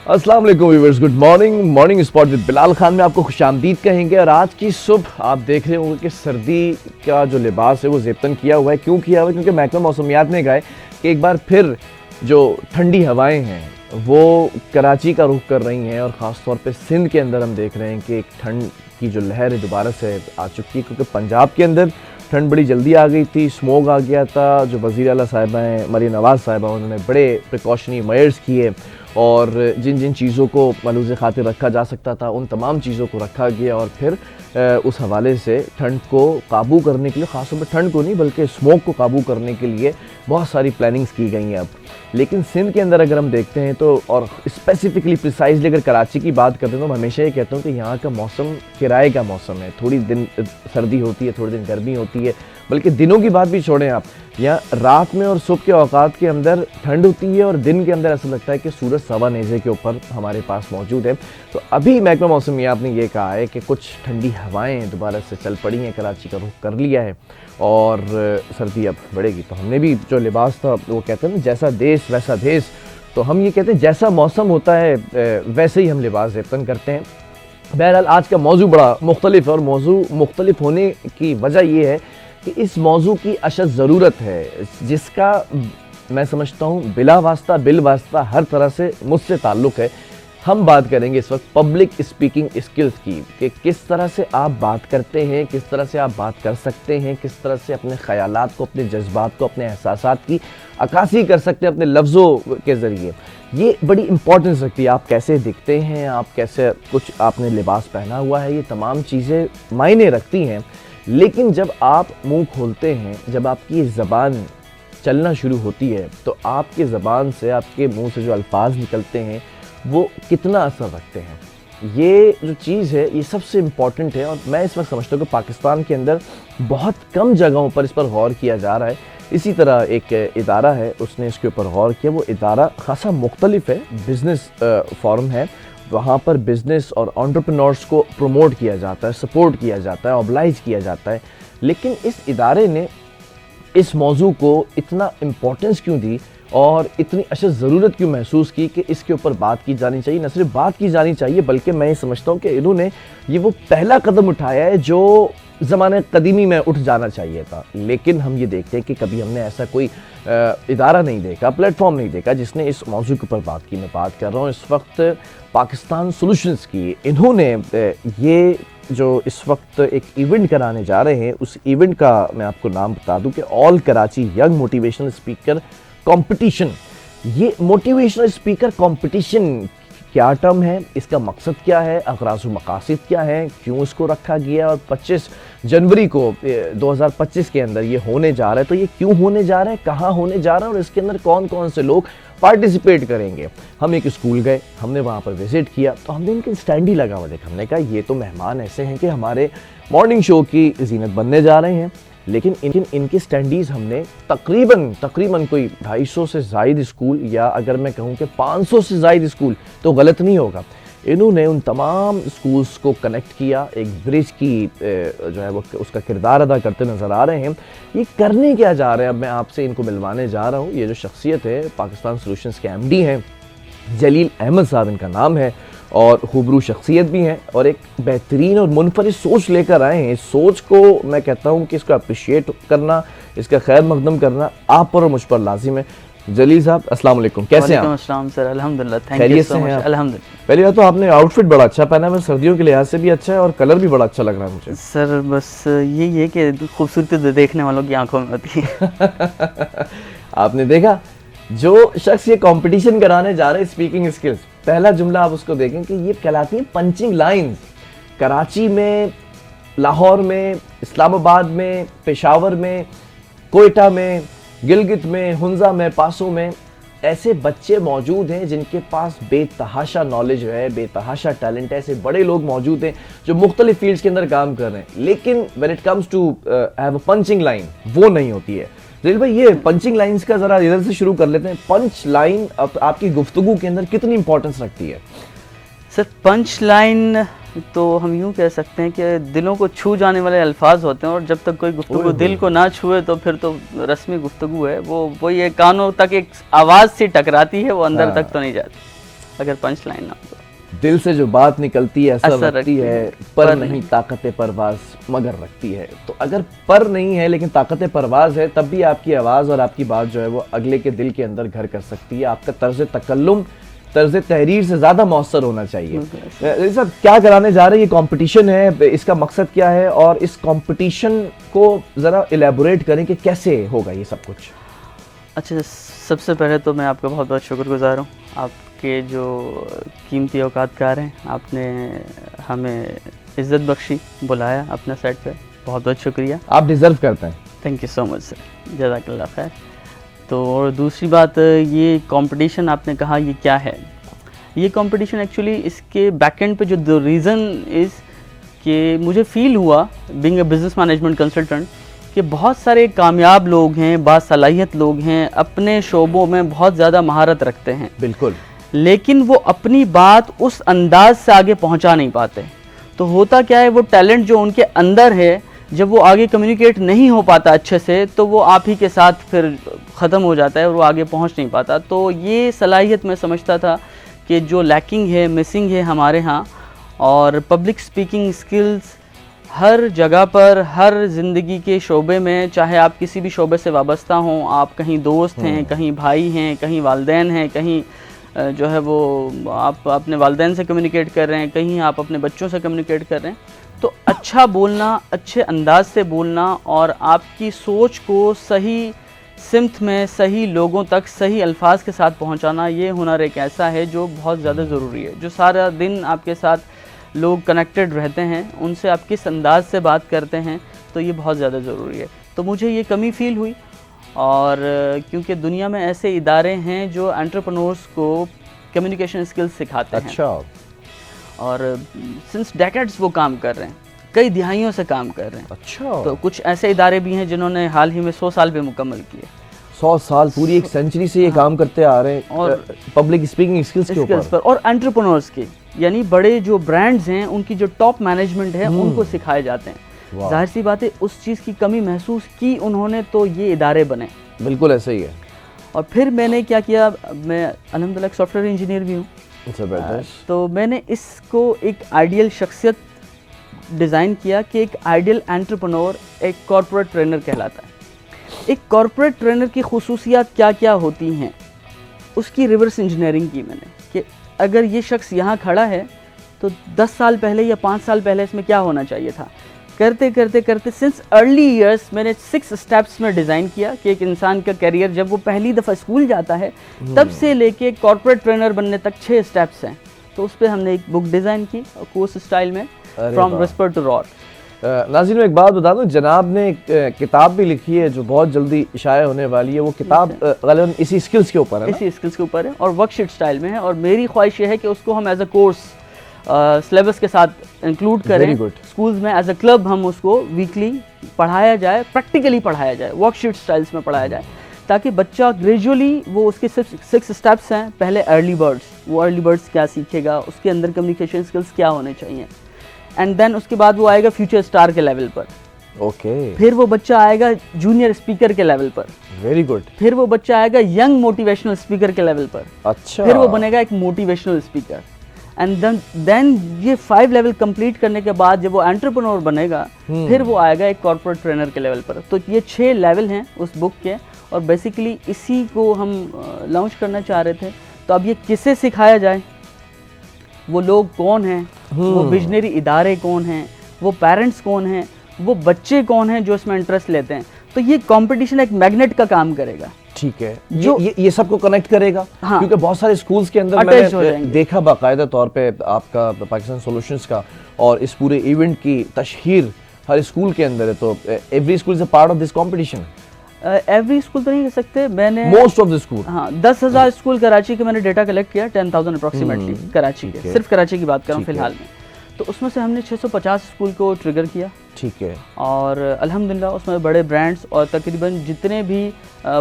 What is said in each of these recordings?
अस्सलाम वालेकुम viewers, good morning. Morning spot with Bilal Khan में आपको खुशामदीद कहेंगे। और आज की सुबह आप देख रहे होंगे कि सर्दी का जो लिबास है वो ज़ेबतन किया हुआ है। क्यों किया हुआ है? क्योंकि महकमा मौसमियात ने कहा है कि एक बार फिर जो ठंडी हवाएं हैं वो कराची का रुख कर रही हैं, और ख़ास तौर पे सिंध के अंदर हम देख रहे हैं कि एक ठंड की जो लहर है दोबारा से आ चुकी है। क्योंकि पंजाब के अंदर ठंड बड़ी जल्दी आ गई थी, स्मोग आ गया था। जो वज़ीर आला साहिबा हैं मरीम नवाज़ साहिबा, उन्होंने बड़े प्रिकॉशनरी मेजर्स किए और जिन जिन चीज़ों को मलूज़ खातिर रखा जा सकता था उन तमाम चीज़ों को रखा गया। और फिर उस हवाले से ठंड को काबू करने के लिए, ख़ास तौर पर ठंड को नहीं बल्कि स्मोक को काबू करने के लिए बहुत सारी प्लानिंग्स की गई हैं अब। लेकिन सिंध के अंदर अगर हम देखते हैं तो, और स्पेसिफिकली प्रिसाइजली अगर कराची की बात करते हैं तो मैं हमेशा ये कहता हूँ कि यहाँ का मौसम किराए का मौसम है। थोड़ी दिन सर्दी होती है, थोड़े दिन गर्मी होती है, बल्कि दिनों की बात भी छोड़ें आप, यहाँ रात में और सुबह के औकात के अंदर ठंड होती है और दिन के अंदर ऐसा लगता है कि सूरज सवा नेज़े के ऊपर हमारे पास मौजूद है। तो अभी महकमा मौसमियात ने ये कहा है कि कुछ ठंडी हवाएं दोबारा से चल पड़ी हैं, कराची का रुख कर लिया है और सर्दी अब बढ़ेगी। तो हमने भी जो लिबास था वो कहते हैं ना, जैसा देश वैसा देश, तो हम ये कहते हैं जैसा मौसम होता है वैसे ही हम लिबास ज़ेबतन करते हैं। बहरहाल आज का मौजू बड़ा मुख्तलिफ है, और मौजू मुख्तलिफ होने की वजह ये है कि इस मौजू की अशद ज़रूरत है, जिसका मैं समझता हूँ बिला वास्ता बिल वास्ता हर तरह से मुझसे ताल्लुक़ है। हम बात करेंगे इस वक्त पब्लिक स्पीकिंग स्किल्स की, कि किस तरह से आप बात करते हैं, किस तरह से आप बात कर सकते हैं, किस तरह से अपने ख़यालात को, अपने जज्बात को, अपने एहसासात की अक्कासी कर सकते हैं अपने लफ्ज़ों के ज़रिए। ये बड़ी इंपॉर्टेंस रखती है। आप कैसे दिखते हैं, आप कैसे, कुछ आपने लिबास पहना हुआ है, ये तमाम चीज़ें मायने रखती हैं। लेकिन जब आप मुंह खोलते हैं, जब आपकी ज़बान चलना शुरू होती है, तो आपके ज़बान से, आपके मुंह से जो अल्फाज निकलते हैं वो कितना असर रखते हैं, ये जो चीज़ है ये सबसे इम्पॉर्टेंट है। और मैं इस वक्त समझता हूँ कि पाकिस्तान के अंदर बहुत कम जगहों पर इस पर गौर किया जा रहा है। इसी तरह एक इदारा है, उसने इसके ऊपर गौर किया। वो इदारा खासा मुख्तलिफ है, बिज़नेस फोरम है। वहाँ पर बिज़नेस और एंटरप्रेन्योर्स को प्रमोट किया जाता है, सपोर्ट किया जाता है, ऑब्लाइज किया जाता है। लेकिन इस इदारे ने इस मौजू को इतना इम्पोर्टेंस क्यों दी और इतनी अशद ज़रूरत क्यों महसूस की कि इसके ऊपर बात की जानी चाहिए? न सिर्फ बात की जानी चाहिए, बल्कि मैं ये समझता हूँ कि इन्होंने ये वो पहला कदम उठाया है जो ज़माने कदीमी में उठ जाना चाहिए था। लेकिन हम ये देखते हैं कि कभी हमने ऐसा कोई इदारा नहीं देखा, प्लेटफॉर्म नहीं देखा जिसने इस मौजू के ऊपर बात की। मैं बात कर रहा हूँ इस वक्त पाकिस्तान सॉल्यूशंस की। इन्होंने ये जो इस वक्त एक इवेंट कराने जा रहे हैं, उस इवेंट का मैं आपको नाम बता दूं कि all Karachi young motivational speaker competition. ये मोटिवेशनल स्पीकर कंपटीशन क्या टर्म है, इसका मकसद क्या है, अगराज़ व मकासिद क्या है, क्यों इसको रखा गया, और 25 जनवरी को 2025 के अंदर ये होने जा रहा है। तो ये क्यों होने जा रहा है, कहाँ होने जा रहा है, और इसके अंदर कौन कौन से लोग पार्टिसिपेट करेंगे। हम एक स्कूल गए, हमने वहाँ पर विज़िट किया, तो हमने इनके स्टैंड ही लगा हुआ देखा। हमने कहा ये तो मेहमान ऐसे हैं कि हमारे मॉर्निंग शो की ज़ीनत बनने जा रहे हैं। लेकिन इनके स्टैंडीज़ हमने तकरीबन कोई 250 से ज़ायद स्कूल, या अगर मैं कहूँ कि 500 से ज़ायद स्कूल तो गलत नहीं होगा, इन्होंने उन तमाम स्कूल्स को कनेक्ट किया, एक ब्रिज की जो है वो उसका किरदार अदा करते नज़र आ रहे हैं। ये करने क्या जा रहे हैं, अब मैं आपसे इनको मिलवाने जा रहा हूँ। ये जो शख्सियत है पाकिस्तान सॉल्यूशंस के एमडी हैं, जलील अहमद साहब इनका नाम है, और खूबरू शख्सियत भी हैं, और एक बेहतरीन और मुनफरिद सोच लेकर आए हैं। इस सोच को मैं कहता हूँ कि इसको अप्रिशिएट करना, इसका खैर मकदम करना आप पर और मुझ पर लाजिम है। जलील साहब अस्सलाम वालेकुम, कैसे हैं आप? अस्सलाम सर, अल्हम्दुलिल्लाह, थैंक यू सो मच, अल्हम्दुलिल्लाह। पहली बात तो आपने आउटफिट बड़ा अच्छा पहना है, सर्दियों के लिहाज से भी अच्छा है और कलर भी बड़ा अच्छा लग रहा है मुझे। सर बस यही है कि खूबसूरती तो देखने वालों की आंखों में होती है। आपने देखा, जो शख्स ये कंपटीशन कराने जा रहे हैं स्पीकिंग स्किल्स, पहला जुमला आप उसको देखें कि ये कहलाती है पंचिंग लाइंस। कराची में, लाहौर में, इस्लामाबाद में, पेशावर में, कोयटा में, गिलगित में, हुंजा में, पासों में ऐसे बच्चे मौजूद हैं जिनके पास बेतहाशा नॉलेज है, बेतहाशा टैलेंट है। ऐसे बड़े लोग मौजूद हैं जो मुख्तलिफ फील्ड्स के अंदर काम कर रहे हैं, लेकिन when it comes to have a punching line, वो नहीं होती है। जलील भाई, ये पंचिंग लाइंस का ज़रा इधर से शुरू कर लेते हैं। पंच लाइन आपकी गुफ्तगू के अंदर कितनी इंपॉर्टेंस रखती है? सर पंच लाइन तो हम यूँ कह सकते हैं कि दिलों को छू जाने वाले अल्फाज होते हैं, और जब तक कोई गुफ्तगू दिल को ना छुए तो फिर तो रस्मी गुफ्तगू है। वो ये कानों तक एक आवाज़ सी टकराती है, वो अंदर तक तो नहीं जाती। اگر پنچ لائن نہ ہو تو. دل سے جو بات نکلتی ہے اثر اثر رکھتی ہے, پر نہیں طاقت پرواز مگر رکھتی ہے. تو اگر پر نہیں ہے لیکن طاقت پرواز ہے, تب بھی آپ کی آواز اور آپ کی بات جو ہے وہ اگلے کے دل کے اندر گھر کر سکتی ہے. آپ کا طرز تکلم طرز تحریر سے زیادہ مؤثر ہونا چاہیے. صاحب کیا کرانے جا رہے ہیں, یہ کمپٹیشن ہے, اس کا مقصد کیا ہے, اور اس کمپٹیشن کو ذرا الیبوریٹ کریں کہ کیسے ہوگا یہ سب کچھ. اچھا, سب سے پہلے تو میں آپ کا بہت بہت شکر گزار ہوں. آپ کے جو قیمتی اوقات کار ہیں, آپ نے ہمیں عزت بخشی, بلایا اپنا سیٹ پہ, بہت بہت شکریہ. آپ ڈیزرو کرتے ہیں. تھینک یو سو مچ سر, جزاک اللہ خیر. تو اور دوسری بات, یہ کمپٹیشن آپ نے کہا یہ کیا ہے. یہ کمپٹیشن ایکچولی اس کے بیک اینڈ پہ جو ریزن از کہ مجھے فیل ہوا being a business management consultant کہ بہت سارے کامیاب لوگ ہیں, باصلاحیت لوگ ہیں, اپنے شعبوں میں بہت زیادہ مہارت رکھتے ہیں. بالکل. لیکن وہ اپنی بات اس انداز سے آگے پہنچا نہیں پاتے. تو ہوتا کیا ہے, وہ ٹیلنٹ جو ان کے اندر ہے, جب وہ آگے کمیونیکیٹ نہیں ہو پاتا اچھے سے, تو وہ آپ ہی کے ساتھ پھر ختم ہو جاتا ہے اور وہ آگے پہنچ نہیں پاتا. تو یہ صلاحیت میں سمجھتا تھا کہ جو لیکنگ ہے, مسنگ ہے ہمارے ہاں. اور پبلک سپیکنگ سکلز ہر جگہ پر, ہر زندگی کے شعبے میں, چاہے آپ کسی بھی شعبے سے وابستہ ہوں, آپ کہیں دوست ہیں, کہیں بھائی ہیں, کہیں والدین ہیں, کہیں جو ہے وہ آپ اپنے والدین سے کمیونیکیٹ کر رہے ہیں, کہیں آپ اپنے بچوں سے کمیونیکیٹ کر رہے ہیں. تو اچھا بولنا, اچھے انداز سے بولنا, اور آپ کی سوچ کو صحیح سمت میں, صحیح لوگوں تک صحیح الفاظ کے ساتھ پہنچانا, یہ ہنر ایک ایسا ہے جو بہت زیادہ ضروری ہے. جو سارا دن آپ کے ساتھ لوگ کنیکٹڈ رہتے ہیں, ان سے آپ کس انداز سے بات کرتے ہیں, تو یہ بہت زیادہ ضروری ہے. تو مجھے یہ کمی فیل ہوئی, اور کیونکہ دنیا میں ایسے ادارے ہیں جو انٹرپرنورس کو کمیونیکیشن اسکلز سکھاتے ہیں. اچھا. اور سنس ڈیکیڈز وہ کام کر رہے ہیں, کئی دہائیوں سے کام کر رہے ہیں. اچھا. تو کچھ ایسے ادارے بھی ہیں جنہوں نے حال ہی میں 100 سال پہ مکمل کیے. 100 سال, پوری ایک سینچری سے یہ کام کرتے آ رہے ہیں, اور پبلک اسپیکنگ اسکلز کے اوپر. اور انٹرپرنورس کے, یعنی بڑے جو برانڈز ہیں ان کی جو ٹاپ مینجمنٹ ہے ان کو سکھائے جاتے ہیں. ظاہر سی بات ہے, اس چیز کی کمی محسوس کی انہوں نے, تو یہ ادارے بنے. بالکل ایسا ہی ہے. اور پھر میں نے کیا کیا, میں الحمدللہ ایک سافٹ ویئر انجینئر بھی ہوں. تو میں نے اس کو ایک آئیڈیل شخصیت ڈیزائن کیا کہ ایک آئیڈیل انٹرپرنور ایک کارپوریٹ ٹرینر کہلاتا ہے. ایک کارپوریٹ ٹرینر کی خصوصیات کیا کیا ہوتی ہیں, اس کی ریورس انجینئرنگ کی میں نے, کہ اگر یہ شخص یہاں کھڑا ہے تو 10 سال پہلے یا 5 سال پہلے اس میں کیا ہونا چاہیے تھا. کرتے کرتے کرتے سنس ارلی ایئرس میں نے 6 اسٹیپس میں ڈیزائن کیا کہ ایک انسان کا کیریئر جب وہ پہلی دفعہ اسکول جاتا ہے تب سے لے کے کارپوریٹ ٹرینر بننے تک 6 اسٹیپس ہیں. تو اس پہ ہم نے ایک بک ڈیزائن کی کورس اسٹائل میں, فرام وسپر ٹو رار. ناظرین میں ایک بات بتا دوں, جناب نے ایک کتاب بھی لکھی ہے جو بہت جلدی شائع ہونے والی ہے. وہ کتاب غالباً اسی اسکلز کے اوپر ہے, اسی اسکلز کے اوپر ہے, اور ورک شیٹ اسٹائل میں ہے. اور میری خواہش یہ ہے کہ اس کو ہم ایز اے کورس سلیبس کے ساتھ انکلوڈ کریں. اسکولز میں ایز اے کلب ہم اس کو ویکلی پڑھایا جائے, پریکٹیکلی پڑھایا جائے, ورک شیٹ اسٹائلس میں پڑھایا جائے, تاکہ بچہ گریجولی وہ اس کے 6 اسٹیپس ہیں. پہلے ارلی برڈس, وہ ارلی برڈس کیا سیکھے گا, اس کے اندر کمیونیکیشن اسکلس کیا ہونے چاہیے, اینڈ دین اس کے بعد وہ آئے گا فیوچر اسٹار کے لیول پر. اوکے. پھر وہ بچہ آئے گا جونیئر اسپیکر کے لیول پر. Very good. پھر وہ بچہ آئے گا ینگ موٹیویشنل اسپیکر کے لیول پر. اچھا. پھر وہ بنے گا ایک موٹیویشنل اسپیکر. اینڈ دین یہ 5 لیول کمپلیٹ کرنے کے بعد جب وہ انٹرپرنور بنے گا, پھر وہ آئے گا ایک کارپوریٹ ٹرینر کے لیول پر. تو یہ 6 لیول ہیں اس بک کے, اور بیسیکلی اسی کو ہم لانچ کرنا چاہ رہے تھے. تو اب یہ کسے سکھایا جائے, وہ لوگ کون ہیں, وہ ویژنری ادارے کون ہیں, وہ پیرنٹس کون ہیں, وہ بچے کون ہیں جو اس میں انٹرسٹ لیتے ہیں. تو یہ کمپٹیشن ایک میگنیٹ کا کام کرے گا. ٹھیک ہے, یہ سب کو کنیکٹ کرے گا. کیونکہ بہت سارے اسکولز کے اندر میں نے دیکھا باقاعدہ طور پہ آپ کا پاکستان سولوشنز کا, اور اس پورے ایونٹ کی تشہیر ہر اسکول کے اندر ہے. تو every school is a part of this competition. Every school تو نہیں کہہ سکتے, میں نے موسٹ آف دا اسکول, ہاں 10,000 اسکول کراچی کے میں نے ڈیٹا کلیکٹ کیا, 10,000 اپروکسیمیٹلی کراچی کے, صرف کراچی کی بات کروں فی الحال میں. تو اس میں سے ہم نے 650 اسکول کو ٹریگر کیا. ٹھیک ہے. اور الحمدللہ اس میں بڑے برانڈس اور تقریباً جتنے بھی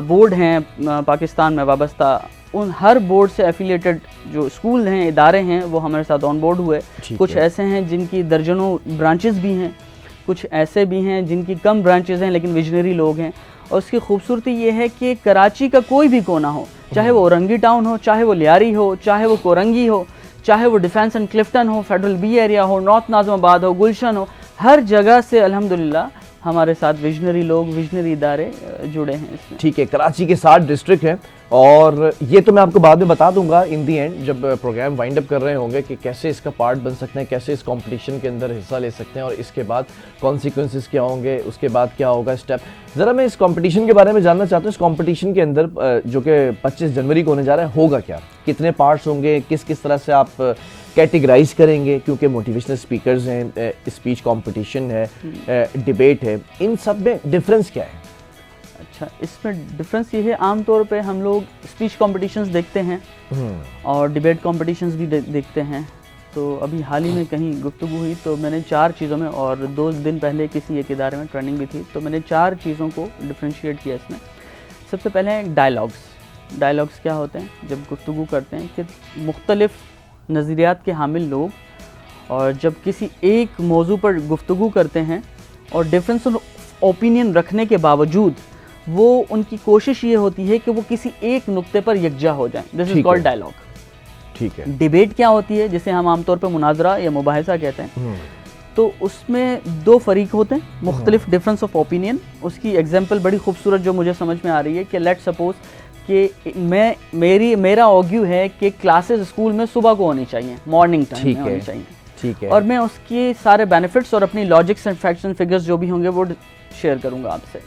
بورڈ ہیں پاکستان میں وابستہ, ان ہر بورڈ سے ایفیلیٹڈ جو اسکول ہیں, ادارے ہیں, وہ ہمارے ساتھ آن بورڈ ہوئے. کچھ ایسے ہیں جن کی درجنوں برانچز بھی ہیں, کچھ ایسے بھی ہیں جن کی کم برانچز ہیں لیکن ویژنری لوگ ہیں, اور اس کی خوبصورتی یہ ہے کہ کراچی کا کوئی بھی کونا ہو, چاہے وہ اورنگی ٹاؤن ہو, چاہے وہ لیاری ہو, چاہے وہ کورنگی ہو, چاہے وہ ڈیفینس اینڈ کلفٹن ہو, فیڈرل بی ایریا ہو, نارتھ ناظم آباد ہو, گلشن ہو, ہر جگہ سے الحمدللہ ہمارے ساتھ ویژنری لوگ, ویژنری ادارے جڑے ہیں اس میں. ٹھیک ہے, کراچی کے 60 ڈسٹرکٹ ہیں, اور یہ تو میں آپ کو بعد میں بتا دوں گا ان دی اینڈ جب پروگرام وائنڈ اپ کر رہے ہوں گے کہ کیسے اس کا پارٹ بن سکتے ہیں, کیسے اس کمپٹیشن کے اندر حصہ لے سکتے ہیں, اور اس کے بعد کانسیکوینسز کیا ہوں گے, اس کے بعد کیا ہوگا اسٹیپ. ذرا میں اس کمپٹیشن کے بارے میں جاننا چاہتا ہوں. اس کمپٹیشن کے اندر جو کہ 25 جنوری کو ہونے جا رہا ہے, ہوگا کیا, کتنے پارٹس ہوں گے, کس کس طرح سے آپ کیٹیگرائز کریں گے, کیونکہ موٹیویشنل اسپیکرز ہیں, اسپیچ کمپٹیشن ہے, ڈیبیٹ ہے, ان سب میں ڈفرینس کیا ہے؟ اچھا, اس میں ڈفرینس یہ ہے, عام طور پہ ہم لوگ اسپیچ کمپٹیشنز دیکھتے ہیں اور ڈیبیٹ کمپٹیشنز بھی دیکھتے ہیں. تو ابھی حال ہی میں کہیں گفتگو ہوئی تو میں نے 4 چیزوں میں, اور 2 دن پہلے کسی ایک ادارے میں ٹریننگ بھی تھی, تو میں نے 4 چیزوں کو ڈفرینشیٹ کیا اس میں. سب سے پہلے ڈائلاگس. ڈائلاگس کیا ہوتے ہیں؟ جب گفتگو کرتے ہیں کہ مختلف نظریات کے حامل لوگ, اور جب کسی ایک موضوع پر گفتگو کرتے ہیں اور ڈفرینس آف اوپینین رکھنے کے باوجود وہ ان کی کوشش یہ ہوتی ہے کہ وہ کسی ایک نقطے پر یکجا ہو جائیں. دس از کالڈ ڈائلاگ. ٹھیک ہے. ڈیبیٹ کیا ہوتی ہے, جسے ہم عام طور پہ مناظرہ یا مباحثہ کہتے ہیں, تو اس میں 2 فریق ہوتے ہیں, مختلف ڈفرینس آف اوپینین. اس کی ایگزامپل بڑی خوبصورت جو مجھے سمجھ میں آ رہی ہے کہ لیٹ سپوز کہ میرا آرگیو ہے کہ کلاسز اسکول میں صبح کو ہونی چاہیے, مارننگ ٹائم میں ہونی چاہیے. ٹھیک ہے. اور میں اس کے سارے بینیفٹس اور اپنی logics and facts and figures جو بھی ہوں گے وہ شیئر کروں گا آپ سے.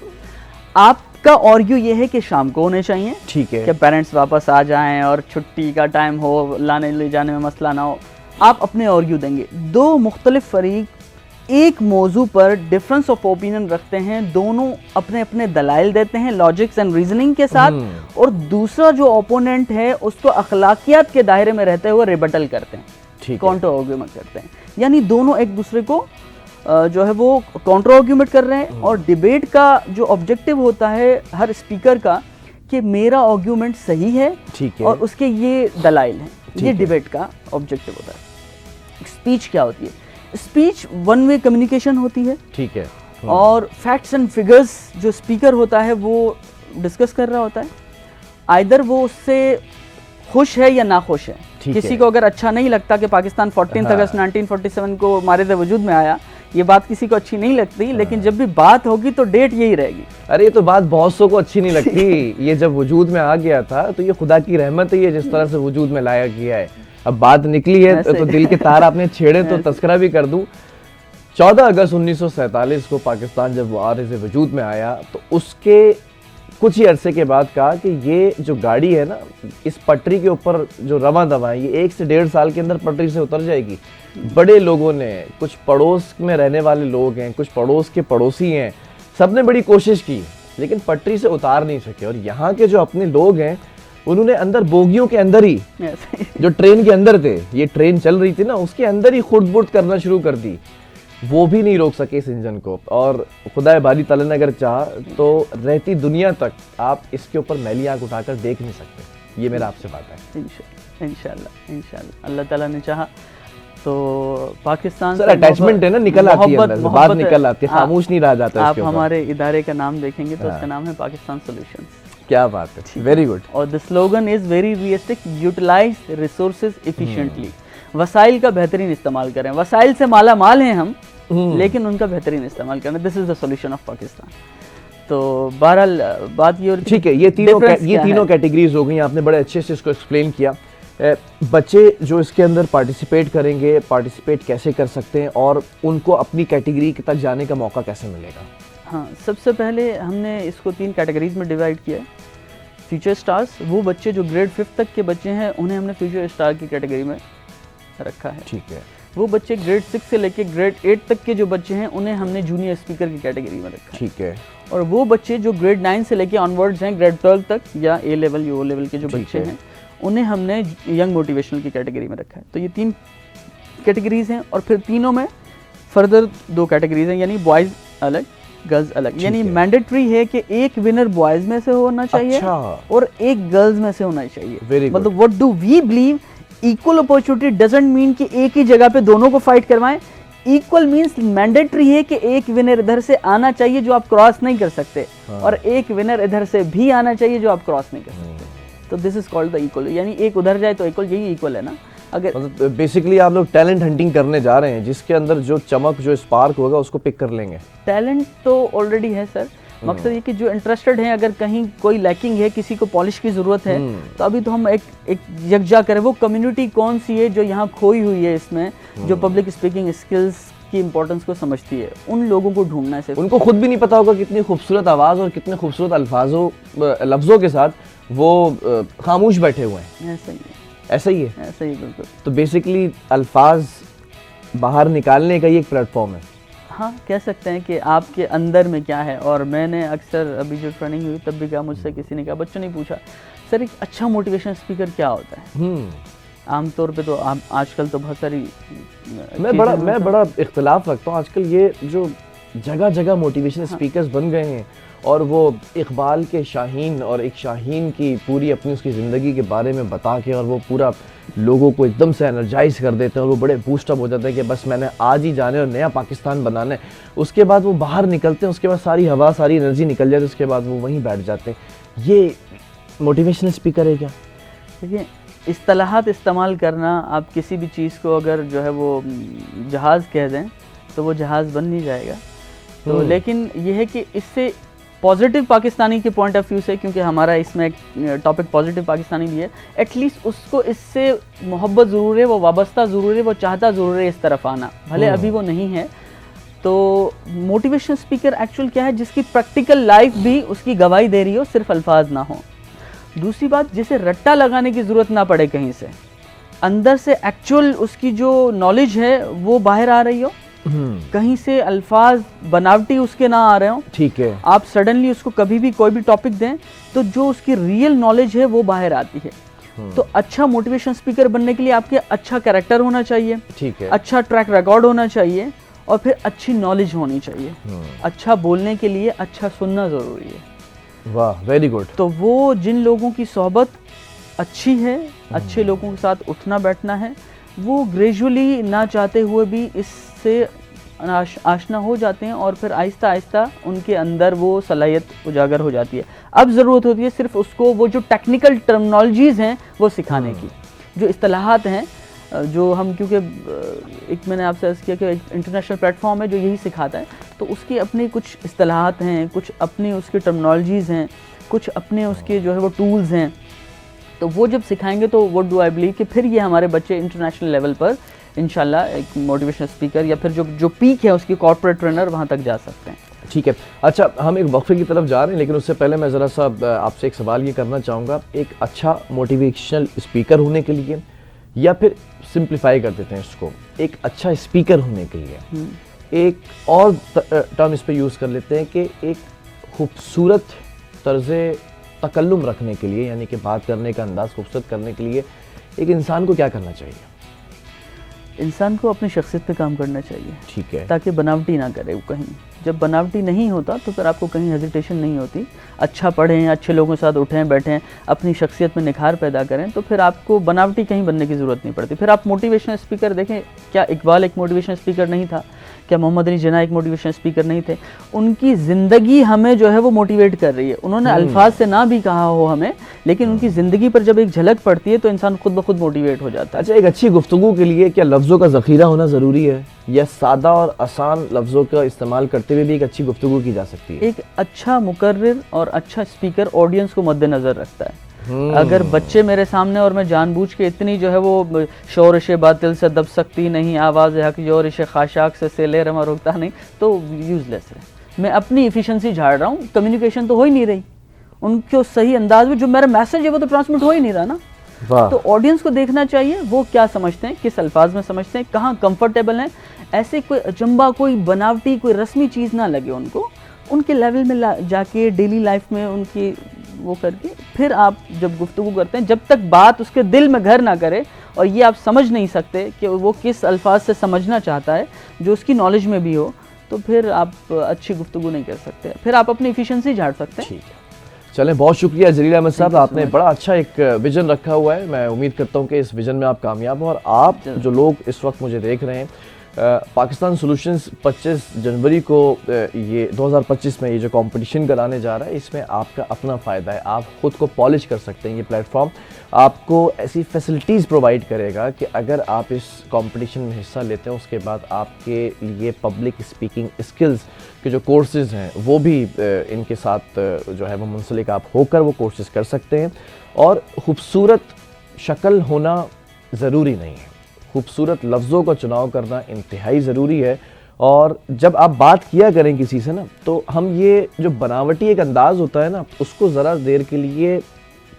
آپ کا آرگیو یہ ہے کہ شام کو ہونے چاہیے. ٹھیک ہے. کہ پیرنٹس واپس آ جائیں اور چھٹی کا ٹائم ہو, لانے لے جانے میں مسئلہ نہ ہو. آپ اپنے آرگیو دیں گے. 2 مختلف فریق ایک موضوع پر ڈفرینس آف اوپینین رکھتے ہیں, دونوں اپنے اپنے دلائل دیتے ہیں لاجکس اینڈ ریزننگ کے ساتھ, اور دوسرا جو اوپوننٹ ہے اس کو اخلاقیات کے دائرے میں رہتے ہوئے ریبٹل کرتے ہیں, کاؤنٹر آرگیومنٹ کرتے ہیں. یعنی دونوں ایک دوسرے کو جو ہے وہ کاؤنٹر آرگیومنٹ کر رہے ہیں. اور ڈیبیٹ کا جو آبجیکٹیو ہوتا ہے ہر اسپیکر کا کہ میرا آرگیومنٹ صحیح ہے اور اس کے یہ دلائل ہیں, یہ ڈیبیٹ کا آبجیکٹیو ہوتا ہے. اسپیچ کیا ہوتی ہے؟ اسپیچ 1 وے کمیونیکیشن ہوتی ہے. ٹھیک ہے. اور فیکٹس اینڈ فگرز جو اسپیکر ہوتا ہے وہ ڈسکس کر رہا ہوتا ہے, آئدر وہ اس سے خوش ہے یا ناخوش ہے. کسی کو اگر اچھا نہیں لگتا کہ پاکستان 14 اگست 1947 کو مارد وجود میں آیا, یہ بات کسی کو اچھی نہیں لگتی, لیکن جب بھی بات ہوگی تو ڈیٹ یہی رہے گی. ارے یہ تو بات بہت سو کو اچھی نہیں لگتی. یہ جب وجود میں آ گیا تھا تو یہ خدا کی رحمت ہے, یہ جس طرح سے وجود میں لایا گیا ہے. اب بات نکلی ہے تو دل کے تار آپ نے چھیڑے تو تذکرہ بھی کر دوں. 14 اگست 1947 کو پاکستان جب وہ عارض وجود میں آیا تو اس کے کچھ ہی عرصے کے بعد کہا کہ یہ جو گاڑی ہے نا, اس پٹری کے اوپر جو رواں دواں ہے, یہ 1 سے 1.5 سال کے اندر پٹری سے اتر جائے گی. بڑے لوگوں نے, کچھ پڑوس میں رہنے والے لوگ ہیں, کچھ پڑوس کے پڑوسی ہیں, سب نے بڑی کوشش کی لیکن پٹری سے اتار نہیں سکے. اور یہاں کے جو اپنے لوگ ہیں انہوں نے اندر بوگیوں کے اندر ہی, جو ٹرین کے اندر تھے, یہ ٹرین چل رہی تھی نا, اس کے اندر ہی خود بٹ کرنا شروع کر دی. وہ بھی نہیں روک سکے اس انجن کو. اور خدا باری تعالیٰ نے اگر چاہا تو رہتی دنیا تک آپ اس کے اوپر میلی آنکھ اٹھا کر دیکھ نہیں سکتے. یہ میرا آپ سے بات ہے. انشاءاللہ اللہ تعالیٰ نے چاہا تو پاکستان سر اٹیچمنٹ ہے نا, نکل آتی ہے, بات نکل آتی ہے, خاموش نہیں رہ جاتا. آپ ہمارے ادارے کا نام دیکھیں گے تو اس کا نام ہے پاکستان سولوشنز. کیا بات ہے, ویری گڈ. اور the slogan is very realistic, utilize resources efficiently. وسائل کا بہترین استعمال کریں. وسائل سے مالا مال ہیں ہم, لیکن ان کا بہترین استعمال کریں. دس از دا سولوشن آف پاکستان. تو بہرحال بات یہ, ٹھیک ہے, یہ تینوں کیٹیگریز ہو گئی, آپ نے بڑے اچھے سے اس کو ایکسپلین کیا. بچے جو اس کے اندر پارٹیسپیٹ کریں گے, پارٹیسپیٹ کیسے کر سکتے ہیں اور ان کو اپنی کیٹیگری تک جانے کا موقع کیسے ملے گا؟ ہاں, سب سے پہلے ہم نے اس کو 3 کیٹیگریز میں ڈیوائڈ کیا ہے. فیوچر اسٹارز, وہ بچے جو گریڈ 5 تک کے بچے ہیں انہیں ہم نے فیوچر اسٹار کی کیٹیگری میں رکھا ہے. ٹھیک ہے. وہ بچے گریڈ 6 سے لے کے گریڈ 8 تک کے جو بچے ہیں انہیں ہم نے جونیئر اسپیکر کی کیٹیگری میں رکھا ہے. ٹھیک ہے. اور وہ بچے جو گریڈ 9 سے لے کے آن ورڈز ہیں, گریڈ 12 تک یا اے لیول یا او لیول کے جو بچے ہیں, انہیں ہم نے ینگ موٹیویشنل کی کیٹیگری میں رکھا ہے. تو یہ 3 کیٹیگریز ہیں, اور پھر تینوں میں فردر 2 کیٹیگریز ہیں, یعنی بوائز الگ گرلز الگ. یعنی مینڈیٹری ہے کہ ایک ونر بوائز میں سے ہونا چاہیے اور ایک گرلز میں سے ہونا چاہیے. مطلب what do we believe, equal opportunity doesn't mean کہ ایک ہی جگہ پہ دونوں کو فائٹ کروائیں. इक्वल मीन्स मैंडेटरी है कि एक विनर इधर से आना चाहिए जो आप क्रॉस नहीं कर सकते, और एक विनर इधर से भी आना चाहिए जो आप क्रॉस नहीं कर सकते. तो this is called the equal, यानी एक उधर जाए तो इक्वल, यही इक्वल है ना. अगर मतलब बेसिकली आप लोग टैलेंट हंटिंग करने जा रहे हैं, जिसके अंदर जो चमक, जो स्पार्क होगा उसको पिक कर लेंगे. टैलेंट तो ऑलरेडी है सर, मकसद ये कि जो इंटरेस्टेड हैं, अगर कहीं कोई लैकिंग है, किसी को पॉलिश की ज़रूरत है, तो अभी तो हम एक यकजा करें वो कम्युनिटी कौन सी है जो यहाँ खोई हुई है इसमें, जो पब्लिक स्पीकिंग स्किल्स की इंपॉर्टेंस को समझती है, उन लोगों को ढूंढना है. उनको खुद भी नहीं पता होगा कितनी खूबसूरत आवाज़ और कितने खूबसूरत लफ्ज़ों के साथ वो खामोश बैठे हुए हैं. ऐसा ही है, ऐसा ही है, ऐसा ही बिल्कुल. तो बेसिकली अल्फाज बाहर निकालने का ये एक प्लेटफॉर्म है. हाँ, कह सकते हैं कि आपके अंदर में क्या है. और मैंने अक्सर अभी जो ट्रेनिंग हुई तब भी कहा, मुझसे किसी ने कहा, बच्चों ने पूछा, सर एक अच्छा मोटिवेशन स्पीकर क्या होता है. आमतौर पे तो आजकल तो बहुत सारी मैं बड़ा इख्तिलाफ रखता हूँ. आजकल ये जो जगह जगह मोटिवेशन स्पीकर्स बन गए हैं, और वो इकबाल के शाहीन और एक शाहीन की पूरी अपनी उसकी ज़िंदगी के बारे में बता के, और वो पूरा लोगों को एकदम से एनर्जाइज कर देते हैं, और वो बड़े बूस्टअप हो जाते हैं कि बस मैंने आज ही जाने और नया पाकिस्तान बनाना है. उसके बाद वो बाहर निकलते हैं, उसके बाद सारी हवा, सारी एनर्जी निकल जाती है, उसके बाद वो वहीं बैठ जाते हैं. ये मोटिवेशनल स्पीकर है क्या? देखिए, इस्तिलाहात इस्तेमाल करना, आप किसी भी चीज़ को अगर जो है वो जहाज़ कह दें तो वो जहाज़ बन नहीं जाएगा. तो लेकिन ये है कि इससे पॉजिटिव पाकिस्तानी के पॉइंट ऑफ व्यू से, क्योंकि हमारा इसमें एक टॉपिक पॉजिटिव पाकिस्तानी भी है, एटलीस्ट उसको इससे मोहब्बत ज़रूर है, वो वाबस्ता ज़रूर है, वो चाहता ज़रूर है इस तरफ आना, भले अभी वो नहीं है. तो मोटिवेशन स्पीकर एक्चुअल क्या है, जिसकी प्रैक्टिकल लाइफ भी उसकी गवाही दे रही हो, सिर्फ अल्फाज ना हो. दूसरी बात, जिसे रट्टा लगाने की ज़रूरत ना पड़े, कहीं से अंदर से एक्चुअल उसकी जो नॉलेज है वो बाहर आ रही हो, कहीं से अल्फाज बनावटी उसके ना आ रहे हो. ठीक है. आप सडनली उसको कभी भी कोई भी टॉपिक दें तो जो उसकी रियल नॉलेज है वो बाहर आती है. तो अच्छा मोटिवेशन स्पीकर बनने के लिए आपके अच्छा कैरेक्टर होना चाहिए, ठीक है, अच्छा ट्रैक रिकॉर्ड होना चाहिए, और फिर अच्छी नॉलेज होनी चाहिए. अच्छा बोलने के लिए अच्छा सुनना ज़रूरी है. वाह, वेरी गुड. तो वो जिन लोगों की सोहबत अच्छी है, अच्छे लोगों के साथ उठना बैठना है, वो ग्रेजुअली ना चाहते हुए भी इससे आशना हो जाते हैं, और फिर आहिस्ता आहिस्ता उनके अंदर वो सलाहियत उजागर हो जाती है. अब ज़रूरत होती है सिर्फ उसको वो जो टेक्निकल टर्मिनोलॉजीज़ हैं वो सिखाने की, जो इस्तिलाहात हैं, जो हम, क्योंकि एक मैंने आपसे अर्ज़ किया कि एक इंटरनेशनल प्लेटफॉर्म है जो यही सिखाता है, तो उसकी अपनी कुछ इस्तिलाहात हैं, कुछ अपनी उसकी टर्मिनोलॉजीज़ हैं, कुछ अपने उसके जो है वो टूल्स हैं. तो वो जब सिखाएंगे तो व्हाट डू आई बिलीव कि फिर ये हमारे बच्चे इंटरनेशनल लेवल पर इंशाल्लाह एक मोटिवेशनल स्पीकर, या फिर जो पीक है उसकी कॉर्पोरेट ट्रेनर, वहाँ तक जा सकते हैं. ठीक है. अच्छा, हम एक वक्फे की तरफ जा रहे हैं, लेकिन उससे पहले मैं ज़रा सा आपसे एक सवाल ये करना चाहूँगा. एक अच्छा मोटिवेशनल स्पीकर होने के लिए, या फिर सिंप्लीफाई कर देते हैं इसको, एक अच्छा स्पीकर होने के लिए एक और टर्म इस पर यूज़ कर लेते हैं कि एक खूबसूरत तर्ज़ तकल्लुम रखने के लिए, यानी कि बात करने का अंदाज़ खूबसूरत करने के लिए एक इंसान को क्या करना चाहिए? इंसान को अपनी शख्सियत पे काम करना चाहिए. ठीक है. ताकि बनावटी ना करे वो कहीं. जब बनावटी नहीं होता तो फिर आपको कहीं हेजिटेशन नहीं होती. अच्छा पढ़ें, अच्छे लोगों के साथ उठें बैठें, अपनी शख्सियत में निखार पैदा करें, तो फिर आपको बनावटी कहीं बनने की ज़रूरत नहीं पड़ती. फिर आप मोटिवेशनल स्पीकर देखें, क्या इकबाल एक मोटिवेशनल स्पीकर नहीं था? क्या मोहम्मद अली जिन्ना एक मोटिवेशनल स्पीकर नहीं थे? उनकी ज़िंदगी हमें जो है वो मोटिवेट कर रही है. उन्होंने अल्फाज से ना भी कहा हो हमें, लेकिन उनकी ज़िंदगी पर जब एक झलक पड़ती है तो इंसान खुद ब खुद मोटिवेट हो जाता है. अच्छा, एक अच्छी गुफ्तगू के लिए क्या लफ्ज़ों का ज़ख़ीरा होना ज़रूरी है, या सादा और आसान लफ्ज़ों का इस्तेमाल करते हुए भी एक अच्छी गुफ्तगू की जा सकती है? एक अच्छा मुकर्रिर और अच्छा स्पीकर ऑडियंस को मद्देनज़र रखता है. अगर बच्चे मेरे सामने और मैं जानबूझ के इतनी जो है वो शोरश बातिल से दब सकती नहीं, आवाज़ हक जोरिश खाशाक से सेले रमा रोकता नहीं, तो यूज़लेस है. मैं अपनी एफिशिएंसी झाड़ रहा हूँ, कम्युनिकेशन तो हो ही नहीं रही. उनको सही अंदाज में जो मेरा मैसेज है वो तो ट्रांसमिट हो ही नहीं रहा ना. तो ऑडियंस को देखना चाहिए वो क्या समझते हैं, किस अल्फाज में समझते हैं, कहाँ कंफर्टेबल हैं. ऐसे कोई अचंबा, कोई बनावटी, कोई रस्मी चीज़ ना लगे उनको. उनके लेवल में जाके डेली लाइफ में उनकी वो करके फिर आप जब गुफ्तगू करते हैं, जब तक बात उसके दिल में घर ना करे और ये आप समझ नहीं सकते कि वो किस अल्फाज से समझना चाहता है, जो उसकी नॉलेज में भी हो, तो फिर आप अच्छी गुफ्तगू नहीं कर सकते. फिर आप अपनी एफिशिएंसी झाड़ सकते हैं. ठीक है. चलें, बहुत शुक्रिया जलील अहमद साहब, आपने बड़ा अच्छा एक विजन रखा हुआ है. मैं उम्मीद करता हूँ कि इस विजन में आप कामयाब हो, और आप जो लोग इस वक्त मुझे देख रहे हैं पाकिस्तान सॉल्यूशंस 25 जनवरी को ये 2025 में ये जो कंपटीशन कराने जा रहा है, इसमें आपका अपना फ़ायदा है। आप ख़ुद को पॉलिश कर सकते हैं। ये प्लेटफॉर्म आपको ऐसी फैसिलिटीज़ प्रोवाइड करेगा कि अगर आप इस कंपटीशन में हिस्सा लेते हैं, उसके बाद आपके लिए पब्लिक स्पीकिंग स्किल्स के जो कोर्सेज़ हैं वो भी इनके साथ जो है वो मुंसलिक आप होकर वो कोर्सेज़ कर सकते हैं। और ख़ूबसूरत शक्ल होना ज़रूरी नहीं है, खूबसूरत लफ्ज़ों का चुनाव करना इंतहाई ज़रूरी है। और जब आप बात किया करें किसी से ना, तो हम ये जो बनावटी एक अंदाज़ होता है ना, उसको ज़रा देर के लिए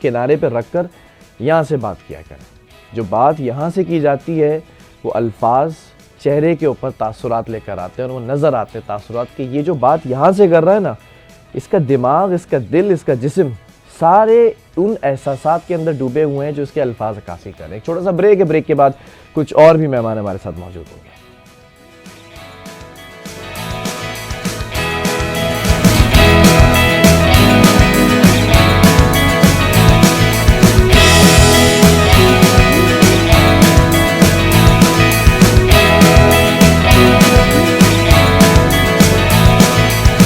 किनारे पर रख कर यहाँ से बात किया करें। जो बात यहाँ से की जाती है वो अल्फाज चेहरे के ऊपर तासुरात लेकर आते हैं और वो नज़र आते हैं तासुरात कि ये जो बात यहाँ से कर रहा है ना, इसका दिमाग, इसका दिल, इसका जिस्म सारे उन एहसासात के अंदर डूबे हुए हैं जो इसके अल्फाज अक्कासी कर रहे हैं। एक छोटा सा ब्रेक है, ब्रेक के बाद कुछ और भी मेहमान हमारे साथ मौजूद होंगे।